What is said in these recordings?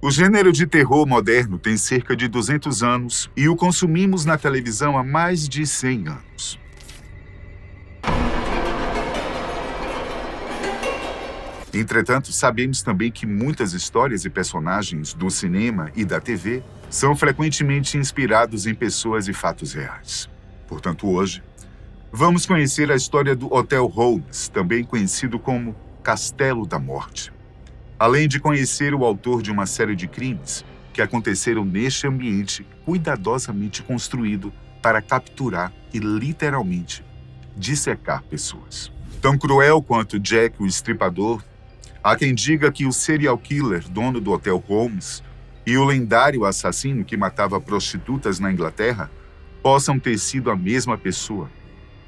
O gênero de terror moderno tem cerca de 200 anos e o consumimos na televisão há mais de 100 anos. Entretanto, sabemos também que muitas histórias e personagens do cinema e da TV são frequentemente inspirados em pessoas e fatos reais. Portanto, hoje, vamos conhecer a história do Hotel Holmes, também conhecido como Castelo da Morte. Além de conhecer o autor de uma série de crimes que aconteceram neste ambiente cuidadosamente construído para capturar e, literalmente, dissecar pessoas. Tão cruel quanto Jack o Estripador, há quem diga que o serial killer, dono do Hotel Holmes, e o lendário assassino que matava prostitutas na Inglaterra possam ter sido a mesma pessoa,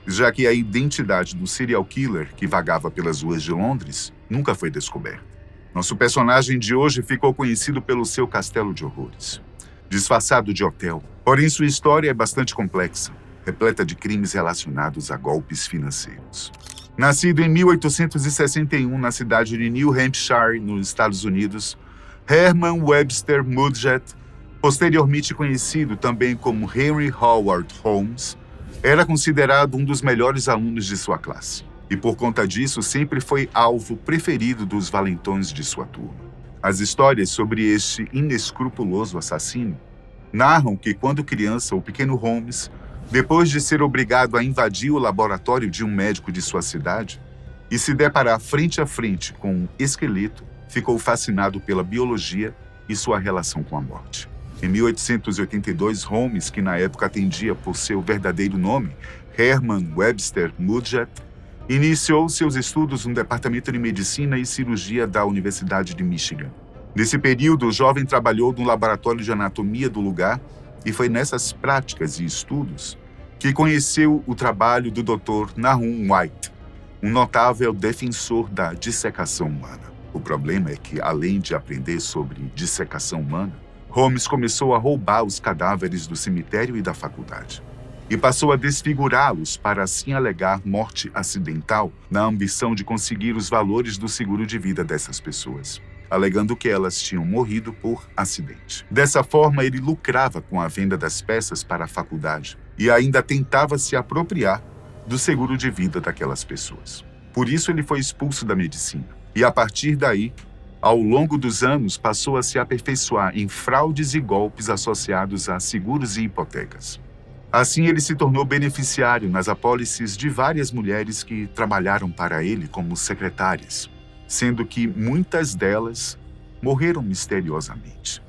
já que a identidade do serial killer que vagava pelas ruas de Londres nunca foi descoberta. Nosso personagem de hoje ficou conhecido pelo seu castelo de horrores, disfarçado de hotel. Porém, sua história é bastante complexa, repleta de crimes relacionados a golpes financeiros. Nascido em 1861 na cidade de New Hampshire, nos Estados Unidos, Herman Webster Mudgett, posteriormente conhecido também como Henry Howard Holmes, era considerado um dos melhores alunos de sua classe. E por conta disso, sempre foi alvo preferido dos valentões de sua turma. As histórias sobre este inescrupuloso assassino narram que, quando criança, o pequeno Holmes, depois de ser obrigado a invadir o laboratório de um médico de sua cidade e se deparar frente a frente com um esqueleto, ficou fascinado pela biologia e sua relação com a morte. Em 1882, Holmes, que na época atendia por seu verdadeiro nome, Herman Webster Mudgett, iniciou seus estudos no Departamento de Medicina e Cirurgia da Universidade de Michigan. Nesse período, o jovem trabalhou no laboratório de anatomia do lugar e foi nessas práticas e estudos que conheceu o trabalho do Dr. Nahum White, um notável defensor da dissecação humana. O problema é que, além de aprender sobre dissecação humana, Holmes começou a roubar os cadáveres do cemitério e da faculdade e passou a desfigurá-los para assim alegar morte acidental na ambição de conseguir os valores do seguro de vida dessas pessoas, alegando que elas tinham morrido por acidente. Dessa forma, ele lucrava com a venda das peças para a faculdade e ainda tentava se apropriar do seguro de vida daquelas pessoas. Por isso, ele foi expulso da medicina e, a partir daí, ao longo dos anos, passou a se aperfeiçoar em fraudes e golpes associados a seguros e hipotecas. Assim, ele se tornou beneficiário nas apólices de várias mulheres que trabalharam para ele como secretárias, sendo que muitas delas morreram misteriosamente,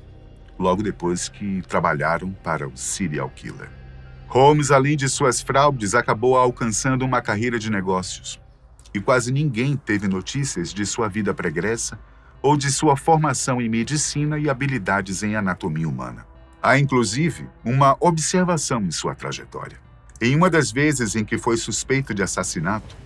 logo depois que trabalharam para o serial killer. Holmes, além de suas fraudes, acabou alcançando uma carreira de negócios, e quase ninguém teve notícias de sua vida pregressa ou de sua formação em medicina e habilidades em anatomia humana. Há, inclusive, uma observação em sua trajetória. Em uma das vezes em que foi suspeito de assassinato,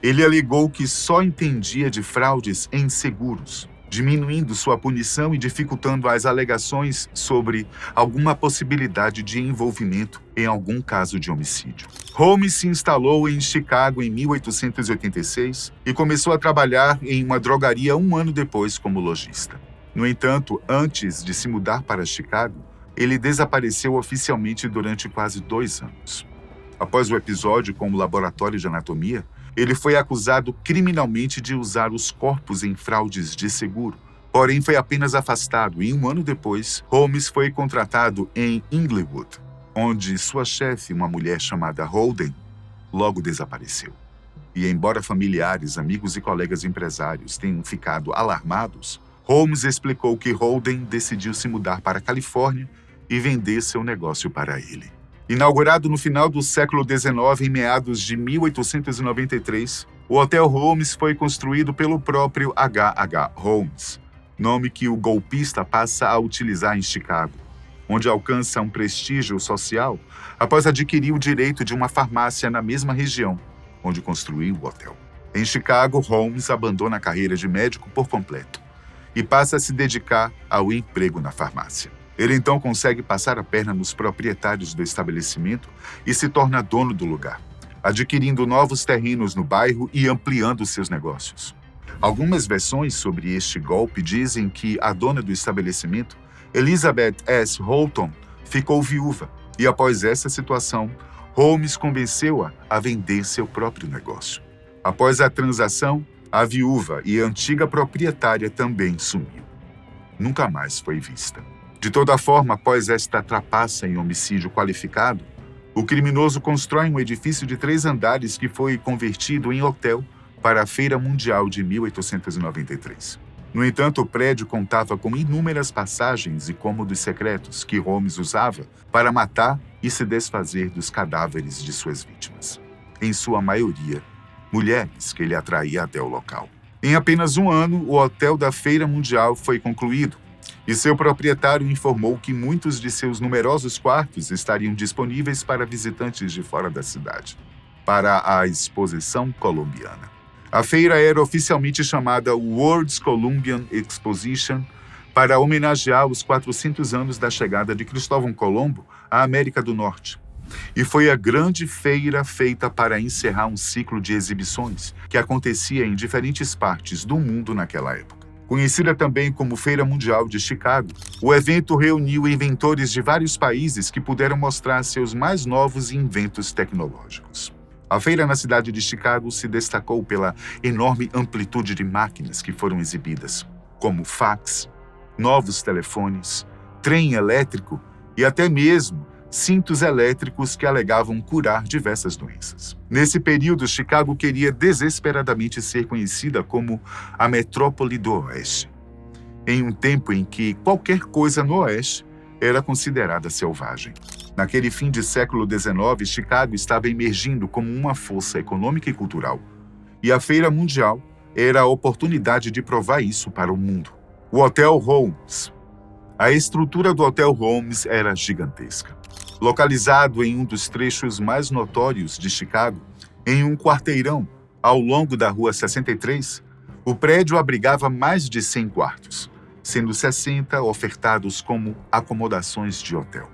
ele alegou que só entendia de fraudes em seguros, diminuindo sua punição e dificultando as alegações sobre alguma possibilidade de envolvimento em algum caso de homicídio. Holmes se instalou em Chicago em 1886 e começou a trabalhar em uma drogaria um ano depois como lojista. No entanto, antes de se mudar para Chicago, ele desapareceu oficialmente durante quase 2 anos. Após o episódio com o laboratório de anatomia, ele foi acusado criminalmente de usar os corpos em fraudes de seguro. Porém, foi apenas afastado e 1 ano depois, Holmes foi contratado em Inglewood, onde sua chefe, uma mulher chamada Holden, logo desapareceu. E embora familiares, amigos e colegas empresários tenham ficado alarmados, Holmes explicou que Holden decidiu se mudar para a Califórnia e vender seu negócio para ele. Inaugurado no final do século XIX, em meados de 1893, o Hotel Holmes foi construído pelo próprio H.H. Holmes, nome que o golpista passa a utilizar em Chicago, onde alcança um prestígio social após adquirir o direito de uma farmácia na mesma região, onde construiu o hotel. Em Chicago, Holmes abandona a carreira de médico por completo e passa a se dedicar ao emprego na farmácia. Ele então consegue passar a perna nos proprietários do estabelecimento e se torna dono do lugar, adquirindo novos terrenos no bairro e ampliando seus negócios. Algumas versões sobre este golpe dizem que a dona do estabelecimento, Elizabeth S. Holton, ficou viúva e, após essa situação, Holmes convenceu-a a vender seu próprio negócio. Após a transação, a viúva e a antiga proprietária também sumiu. Nunca mais foi vista. De toda forma, após esta trapaça em homicídio qualificado, o criminoso constrói um edifício de 3 andares que foi convertido em hotel para a Feira Mundial de 1893. No entanto, o prédio contava com inúmeras passagens e cômodos secretos que Holmes usava para matar e se desfazer dos cadáveres de suas vítimas. Em sua maioria, mulheres que ele atraía até o local. Em apenas um ano, o hotel da Feira Mundial foi concluído e seu proprietário informou que muitos de seus numerosos quartos estariam disponíveis para visitantes de fora da cidade, para a Exposição Columbiana. A feira era oficialmente chamada World's Columbian Exposition para homenagear os 400 anos da chegada de Cristóvão Colombo à América do Norte. E foi a grande feira feita para encerrar um ciclo de exibições que acontecia em diferentes partes do mundo naquela época. Conhecida também como Feira Mundial de Chicago, o evento reuniu inventores de vários países que puderam mostrar seus mais novos inventos tecnológicos. A feira na cidade de Chicago se destacou pela enorme amplitude de máquinas que foram exibidas, como fax, novos telefones, trem elétrico e até mesmo cintos elétricos que alegavam curar diversas doenças. Nesse período, Chicago queria desesperadamente ser conhecida como a metrópole do Oeste, em um tempo em que qualquer coisa no Oeste era considerada selvagem. Naquele fim de século XIX, Chicago estava emergindo como uma força econômica e cultural, e a Feira Mundial era a oportunidade de provar isso para o mundo. O Hotel Holmes. A estrutura do Hotel Holmes era gigantesca. Localizado em um dos trechos mais notórios de Chicago, em um quarteirão ao longo da Rua 63, o prédio abrigava mais de 100 quartos, sendo 60 ofertados como acomodações de hotel.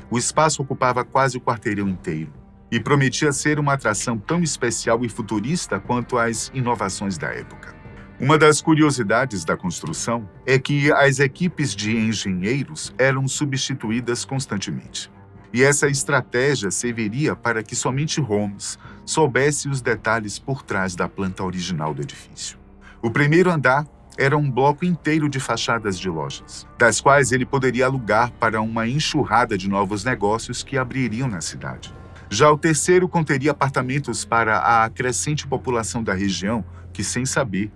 O espaço ocupava quase o quarteirão inteiro e prometia ser uma atração tão especial e futurista quanto as inovações da época. Uma das curiosidades da construção é que as equipes de engenheiros eram substituídas constantemente. E essa estratégia serviria para que somente Holmes soubesse os detalhes por trás da planta original do edifício. O primeiro andar era um bloco inteiro de fachadas de lojas, das quais ele poderia alugar para uma enxurrada de novos negócios que abririam na cidade. Já o terceiro conteria apartamentos para a crescente população da região que, sem saber,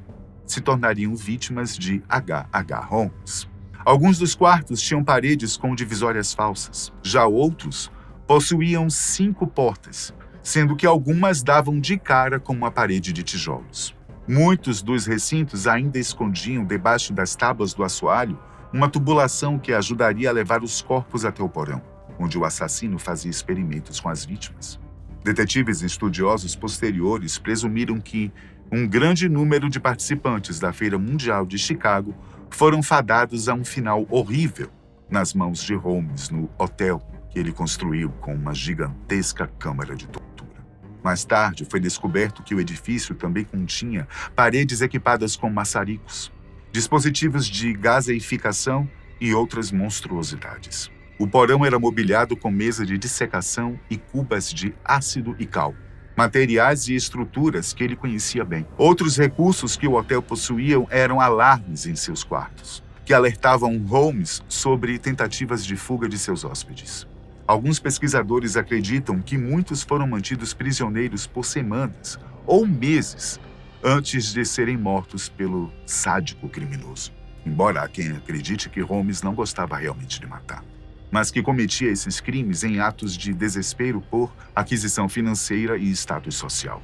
se tornariam vítimas de H.H. Holmes. Alguns dos quartos tinham paredes com divisórias falsas, já outros possuíam 5 portas, sendo que algumas davam de cara com uma parede de tijolos. Muitos dos recintos ainda escondiam debaixo das tábuas do assoalho uma tubulação que ajudaria a levar os corpos até o porão, onde o assassino fazia experimentos com as vítimas. Detetives e estudiosos posteriores presumiram que um grande número de participantes da Feira Mundial de Chicago foram fadados a um final horrível nas mãos de Holmes no hotel que ele construiu com uma gigantesca câmara de tortura. Mais tarde, foi descoberto que o edifício também continha paredes equipadas com maçaricos, dispositivos de gaseificação e outras monstruosidades. O porão era mobiliado com mesa de dissecação e cubas de ácido e cal, materiais e estruturas que ele conhecia bem. Outros recursos que o hotel possuía eram alarmes em seus quartos, que alertavam Holmes sobre tentativas de fuga de seus hóspedes. Alguns pesquisadores acreditam que muitos foram mantidos prisioneiros por semanas ou meses antes de serem mortos pelo sádico criminoso. Embora há quem acredite que Holmes não gostava realmente de matar, mas que cometia esses crimes em atos de desespero por aquisição financeira e status social.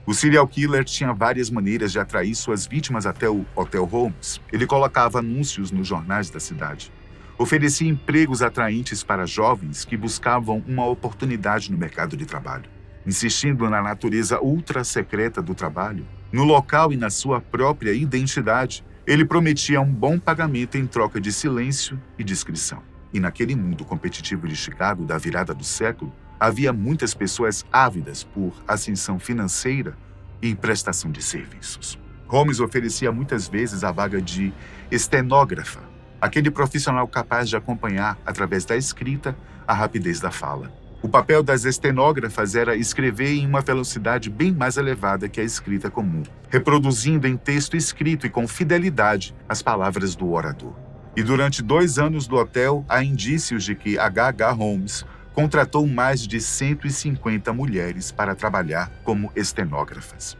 O serial killer tinha várias maneiras de atrair suas vítimas até o Hotel Holmes. Ele colocava anúncios nos jornais da cidade. Oferecia empregos atraentes para jovens que buscavam uma oportunidade no mercado de trabalho. Insistindo na natureza ultra-secreta do trabalho, no local e na sua própria identidade, ele prometia um bom pagamento em troca de silêncio e discrição. E naquele mundo competitivo de Chicago da virada do século, havia muitas pessoas ávidas por ascensão financeira e prestação de serviços. Holmes oferecia muitas vezes a vaga de estenógrafa, aquele profissional capaz de acompanhar, através da escrita, a rapidez da fala. O papel das estenógrafas era escrever em uma velocidade bem mais elevada que a escrita comum, reproduzindo em texto escrito e com fidelidade as palavras do orador. E durante 2 anos do hotel, há indícios de que H.H. Holmes contratou mais de 150 mulheres para trabalhar como estenógrafas.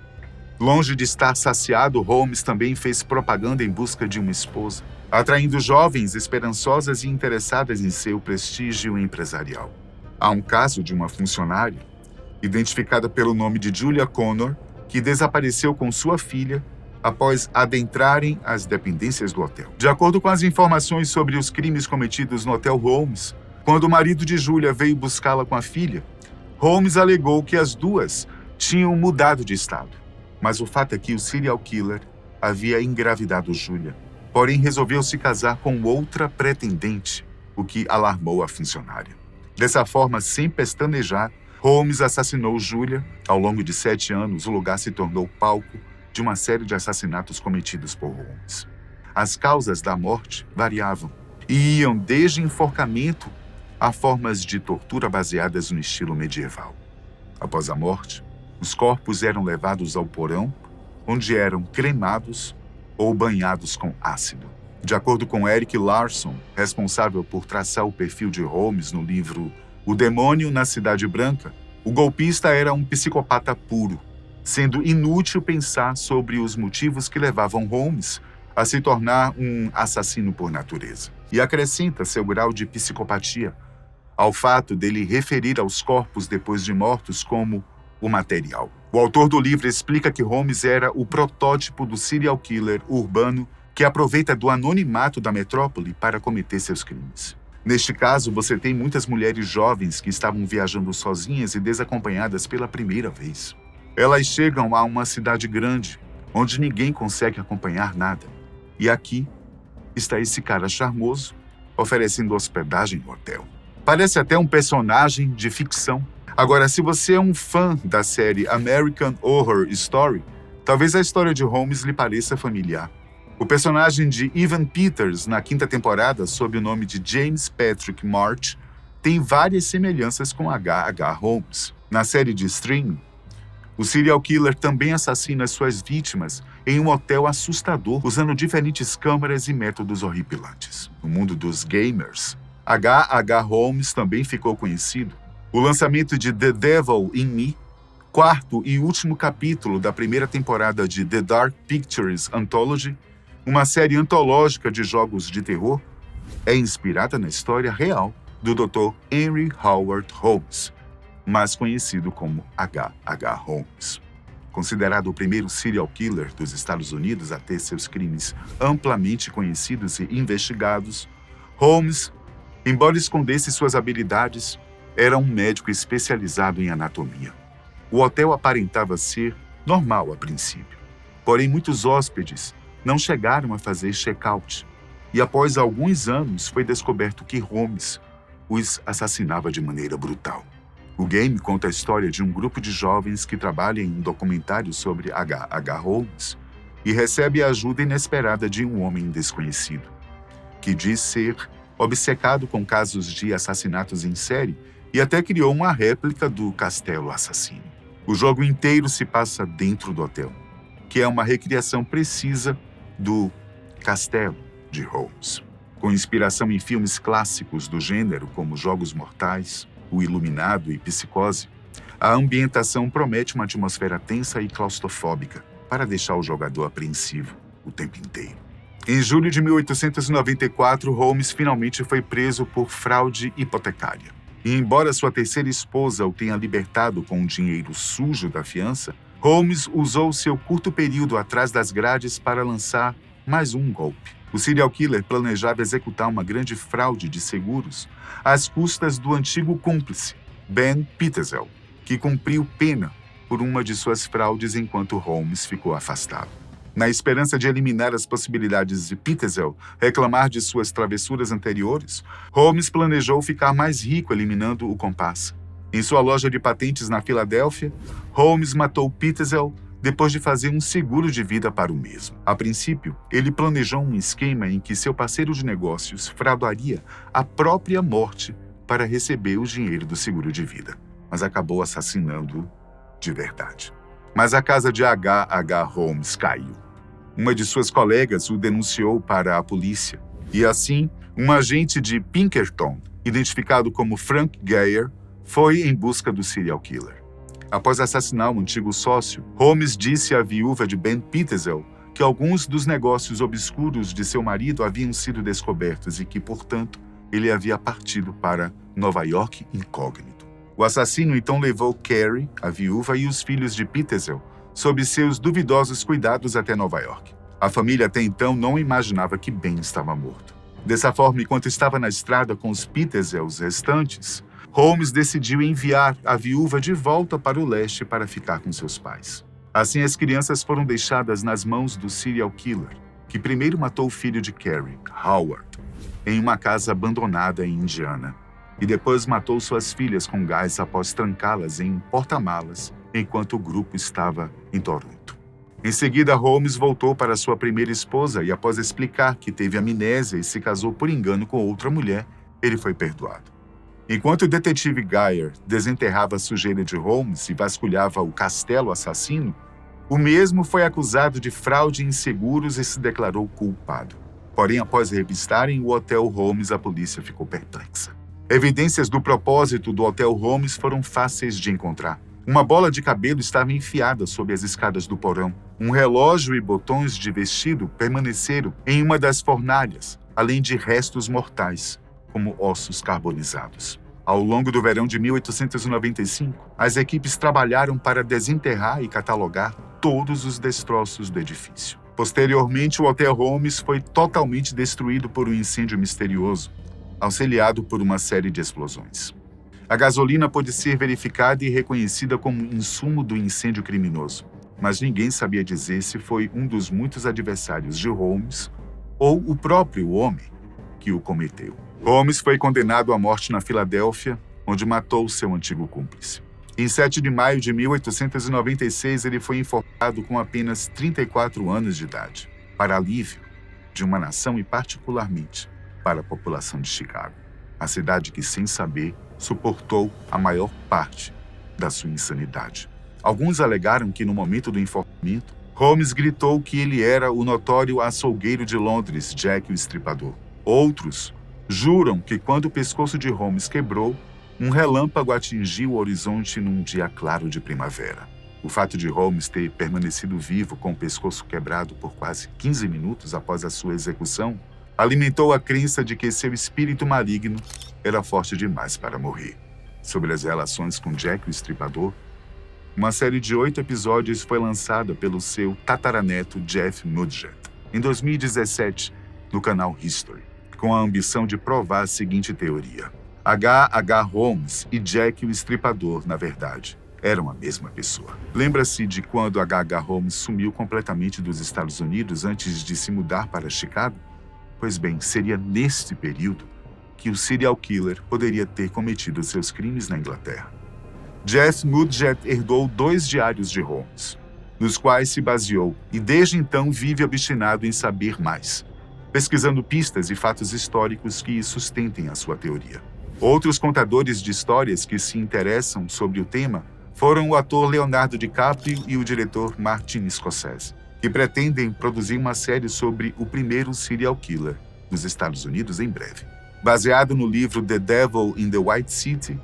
Longe de estar saciado, Holmes também fez propaganda em busca de uma esposa, atraindo jovens esperançosas e interessadas em seu prestígio empresarial. Há um caso de uma funcionária, identificada pelo nome de Julia Connor, que desapareceu com sua filha após adentrarem as dependências do hotel. De acordo com as informações sobre os crimes cometidos no Hotel Holmes, quando o marido de Julia veio buscá-la com a filha, Holmes alegou que as duas tinham mudado de estado. Mas o fato é que o serial killer havia engravidado Julia, porém resolveu se casar com outra pretendente, o que alarmou a funcionária. Dessa forma, sem pestanejar, Holmes assassinou Julia. Ao longo de 7 anos, o lugar se tornou palco de uma série de assassinatos cometidos por Holmes. As causas da morte variavam e iam desde enforcamento a formas de tortura baseadas no estilo medieval. Após a morte, os corpos eram levados ao porão, onde eram cremados ou banhados com ácido. De acordo com Eric Larson, responsável por traçar o perfil de Holmes no livro O Demônio na Cidade Branca, o golpista era um psicopata puro, sendo inútil pensar sobre os motivos que levavam Holmes a se tornar um assassino por natureza. E acrescenta seu grau de psicopatia ao fato dele referir aos corpos depois de mortos como o material. O autor do livro explica que Holmes era o protótipo do serial killer urbano que aproveita do anonimato da metrópole para cometer seus crimes. Neste caso, você tem muitas mulheres jovens que estavam viajando sozinhas e desacompanhadas pela primeira vez. Elas chegam a uma cidade grande, onde ninguém consegue acompanhar nada. E aqui está esse cara charmoso, oferecendo hospedagem no hotel. Parece até um personagem de ficção. Agora, se você é um fã da série American Horror Story, talvez a história de Holmes lhe pareça familiar. O personagem de Evan Peters, na 5ª temporada, sob o nome de James Patrick March, tem várias semelhanças com H.H. Holmes. Na série de streaming, o serial killer também assassina suas vítimas em um hotel assustador, usando diferentes câmeras e métodos horripilantes. No mundo dos gamers, H.H. Holmes também ficou conhecido. O lançamento de The Devil in Me, 4º e último capítulo da 1ª temporada de The Dark Pictures Anthology, uma série antológica de jogos de terror, é inspirada na história real do Dr. Henry Howard Holmes, mais conhecido como H.H. Holmes. Considerado o primeiro serial killer dos Estados Unidos a ter seus crimes amplamente conhecidos e investigados, Holmes, embora escondesse suas habilidades, era um médico especializado em anatomia. O hotel aparentava ser normal a princípio, porém muitos hóspedes não chegaram a fazer check-out, e após alguns anos foi descoberto que Holmes os assassinava de maneira brutal. O game conta a história de um grupo de jovens que trabalha em um documentário sobre H.H. Holmes e recebe a ajuda inesperada de um homem desconhecido, que diz ser obcecado com casos de assassinatos em série e até criou uma réplica do Castelo Assassino. O jogo inteiro se passa dentro do hotel, que é uma recriação precisa do Castelo de Holmes. Com inspiração em filmes clássicos do gênero, como Jogos Mortais, O Iluminado e Psicose, a ambientação promete uma atmosfera tensa e claustrofóbica para deixar o jogador apreensivo o tempo inteiro. Em julho de 1894, Holmes finalmente foi preso por fraude hipotecária. E embora sua terceira esposa o tenha libertado com o dinheiro sujo da fiança, Holmes usou seu curto período atrás das grades para lançar mais um golpe. O serial killer planejava executar uma grande fraude de seguros às custas do antigo cúmplice, Ben Pitezel, que cumpriu pena por uma de suas fraudes enquanto Holmes ficou afastado. Na esperança de eliminar as possibilidades de Pitezel reclamar de suas travessuras anteriores, Holmes planejou ficar mais rico eliminando o comparsa. Em sua loja de patentes na Filadélfia, Holmes matou Pitezel depois de fazer um seguro de vida para o mesmo. A princípio, ele planejou um esquema em que seu parceiro de negócios fraudaria a própria morte para receber o dinheiro do seguro de vida, mas acabou assassinando-o de verdade. Mas a casa de H.H. Holmes caiu. Uma de suas colegas o denunciou para a polícia, e assim, um agente de Pinkerton, identificado como Frank Geyer, foi em busca do serial killer. Após assassinar o antigo sócio, Holmes disse à viúva de Ben Pitezel que alguns dos negócios obscuros de seu marido haviam sido descobertos e que, portanto, ele havia partido para Nova York incógnito. O assassino então levou Carrie, a viúva, e os filhos de Pitezel sob seus duvidosos cuidados até Nova York. A família até então não imaginava que Ben estava morto. Dessa forma, enquanto estava na estrada com os Pitezels restantes, Holmes decidiu enviar a viúva de volta para o leste para ficar com seus pais. Assim, as crianças foram deixadas nas mãos do serial killer, que primeiro matou o filho de Carrie, Howard, em uma casa abandonada em Indiana, e depois matou suas filhas com gás após trancá-las em um porta-malas enquanto o grupo estava em Toronto. Em seguida, Holmes voltou para sua primeira esposa e, após explicar que teve amnésia e se casou por engano com outra mulher, ele foi perdoado. Enquanto o detetive Geyer desenterrava a sujeira de Holmes e vasculhava o castelo assassino, o mesmo foi acusado de fraude em seguros e se declarou culpado. Porém, após revistarem o Hotel Holmes, a polícia ficou perplexa. Evidências do propósito do Hotel Holmes foram fáceis de encontrar. Uma bola de cabelo estava enfiada sob as escadas do porão. Um relógio e botões de vestido permaneceram em uma das fornalhas, além de restos mortais, como ossos carbonizados. Ao longo do verão de 1895, as equipes trabalharam para desenterrar e catalogar todos os destroços do edifício. Posteriormente, o Hotel Holmes foi totalmente destruído por um incêndio misterioso, auxiliado por uma série de explosões. A gasolina pôde ser verificada e reconhecida como insumo do incêndio criminoso, mas ninguém sabia dizer se foi um dos muitos adversários de Holmes ou o próprio homem que o cometeu. Holmes foi condenado à morte na Filadélfia, onde matou seu antigo cúmplice. Em 7 de maio de 1896, ele foi enforcado com apenas 34 anos de idade, para alívio de uma nação e particularmente para a população de Chicago, a cidade que, sem saber, suportou a maior parte da sua insanidade. Alguns alegaram que, no momento do enforcamento, Holmes gritou que ele era o notório açougueiro de Londres, Jack o Estripador. Outros juram que, quando o pescoço de Holmes quebrou, um relâmpago atingiu o horizonte num dia claro de primavera. O fato de Holmes ter permanecido vivo com o pescoço quebrado por quase 15 minutos após a sua execução alimentou a crença de que seu espírito maligno era forte demais para morrer. Sobre as relações com Jack o Estripador, uma série de 8 episódios foi lançada pelo seu tataraneto Jeff Mudgett em 2017 no canal History, com a ambição de provar a seguinte teoria: H.H. Holmes e Jack o Estripador, na verdade, eram a mesma pessoa. Lembra-se de quando H.H. Holmes sumiu completamente dos Estados Unidos antes de se mudar para Chicago? Pois bem, seria neste período que o serial killer poderia ter cometido seus crimes na Inglaterra. Jeff Mudgett herdou 2 diários de Holmes, nos quais se baseou e desde então vive obstinado em saber mais, pesquisando pistas e fatos históricos que sustentem a sua teoria. Outros contadores de histórias que se interessam sobre o tema foram o ator Leonardo DiCaprio e o diretor Martin Scorsese, que pretendem produzir uma série sobre o primeiro serial killer dos Estados Unidos em breve. Baseado no livro The Devil in the White City,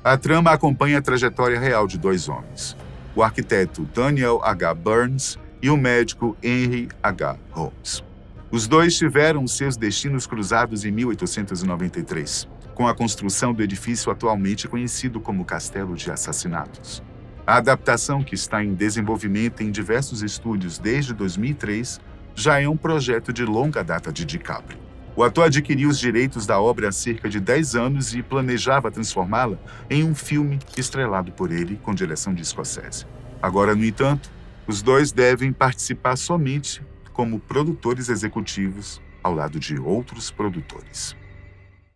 a trama acompanha a trajetória real de 2 homens, o arquiteto Daniel H. Burns e o médico Henry H. Holmes. Os dois tiveram seus destinos cruzados em 1893, com a construção do edifício atualmente conhecido como Castelo de Assassinatos. A adaptação, que está em desenvolvimento em diversos estúdios desde 2003, já é um projeto de longa data de DiCaprio. O ator adquiriu os direitos da obra há cerca de 10 anos e planejava transformá-la em um filme estrelado por ele, com direção de Scorsese. Agora, no entanto, os dois devem participar somente como produtores executivos ao lado de outros produtores.